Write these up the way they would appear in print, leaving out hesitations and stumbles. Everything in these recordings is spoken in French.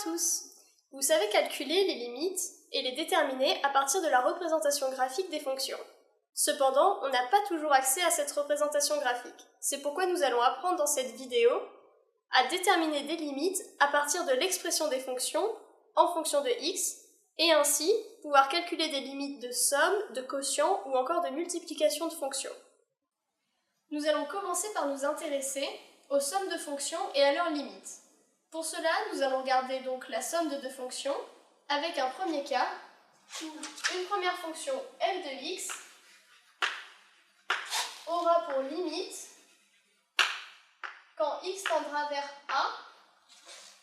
tous! Vous savez calculer les limites et les déterminer à partir de la représentation graphique des fonctions. Cependant, on n'a pas toujours accès à cette représentation graphique. C'est pourquoi nous allons apprendre dans cette vidéo à déterminer des limites à partir de l'expression des fonctions en fonction de x et ainsi pouvoir calculer des limites de somme, de quotient ou encore de multiplication de fonctions. Nous allons commencer par nous intéresser aux sommes de fonctions et à leurs limites. Pour cela, nous allons regarder donc la somme de deux fonctions avec un premier cas où une première fonction f de x aura pour limite quand x tendra vers a,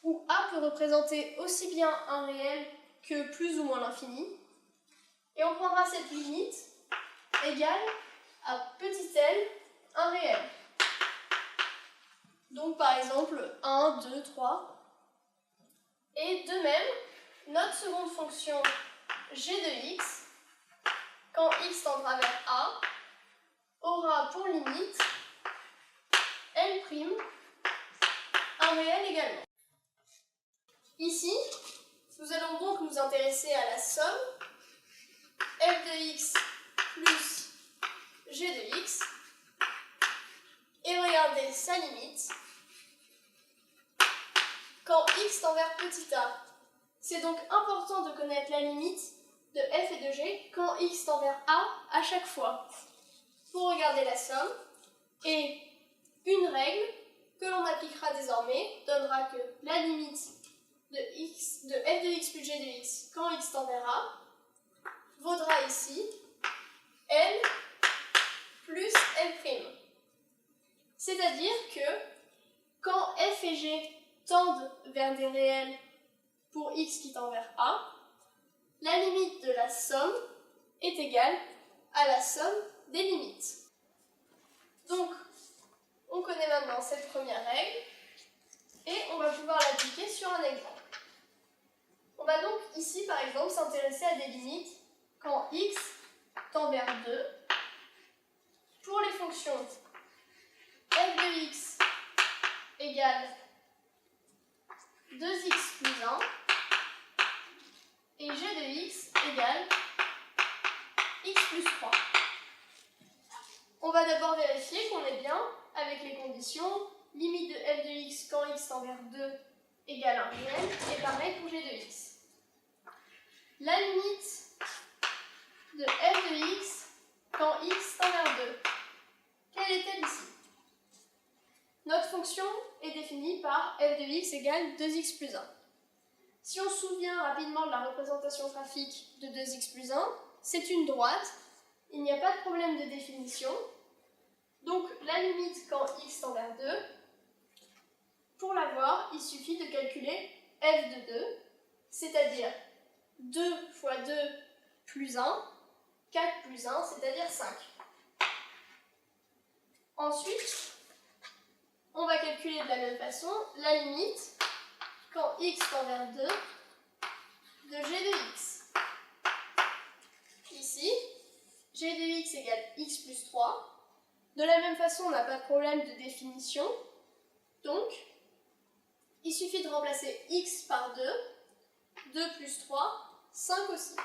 où a peut représenter aussi bien un réel que plus ou moins l'infini, et on prendra cette limite égale à petit l, un réel. Donc par exemple 1, 2, 3. Et de même, notre seconde fonction g de x, quand x tendra vers a, aura pour limite L', un réel également. Ici, nous allons donc nous intéresser à la somme f de x plus g de x et regarder sa limite quand x tend vers petit a. C'est donc important de connaître la limite de f et de g quand x tend vers a à chaque fois. Pour regarder la somme, et une règle que l'on appliquera désormais donnera que la limite de f de x plus g de x quand x tend vers a vaudra ici L plus L'. C'est-à-dire que quand f et g tendent vers des réels pour x qui tend vers a, la limite de la somme est égale à la somme des limites. Donc, on connaît maintenant cette première règle et on va pouvoir l'appliquer sur un exemple. On va donc ici, par exemple, s'intéresser à des limites quand x tend vers 2 pour les fonctions f de x égale 2x plus 1 et g de x égale x plus 3. On va d'abord vérifier qu'on est bien avec les conditions. Limite de f de x quand x tend vers 2 égale 1 réel, et pareil pour g de x. La limite de f de x quand x tend vers 2, quelle est-elle ici? Notre fonction est définie par f de x égale 2x plus 1. Si on se souvient rapidement de la représentation graphique de 2x plus 1, c'est une droite, il n'y a pas de problème de définition. Donc la limite quand x tend vers 2, pour l'avoir, il suffit de calculer f de 2, c'est-à-dire 2 fois 2 plus 1, 4 plus 1, c'est-à-dire 5. Ensuite, on va calculer de la même façon la limite quand x tend vers 2 de g de x. Ici, g de x égale x plus 3. De la même façon, on n'a pas de problème de définition. Donc, il suffit de remplacer x par 2. 2 plus 3, 5 aussi.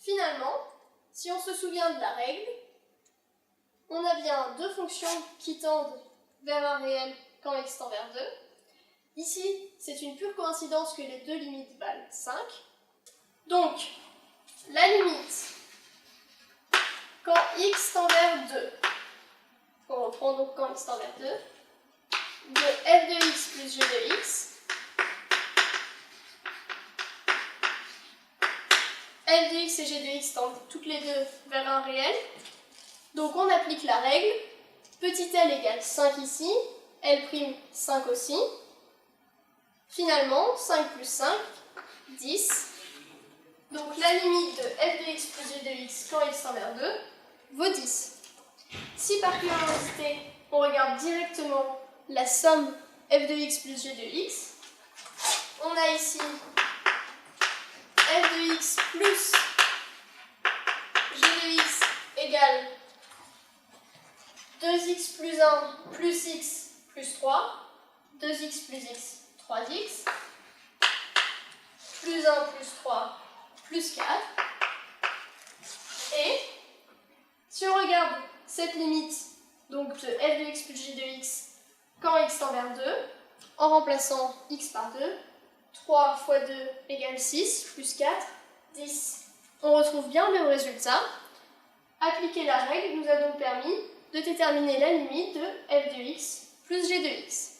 Finalement, si on se souvient de la règle, on a bien deux fonctions qui tendent vers un réel quand x tend vers 2. Ici, c'est une pure coïncidence que les deux limites valent 5. Donc, la limite quand x tend vers 2, on reprend donc quand x tend vers 2, de f de x plus g de x, f de x et g de x tendent toutes les deux vers un réel. Donc on applique la règle, petit l égale 5 ici, l' 5 aussi. Finalement, 5 plus 5, 10. Donc la limite de f de x plus g de x quand x tend vers 2 vaut 10. Si par curiosité, on regarde directement la somme f de x plus g de x, on a ici f de x plus g de x égale 2x plus 1 plus x plus plus 3, 2x plus x, 3x, plus 1 plus 3, plus 4. Et si on regarde cette limite donc de f de x plus g de x quand x tend vers 2, en remplaçant x par 2, 3 fois 2 égale 6, plus 4, 10. On retrouve bien le même résultat. Appliquer la règle nous a donc permis de déterminer la limite de f de x plus g de x.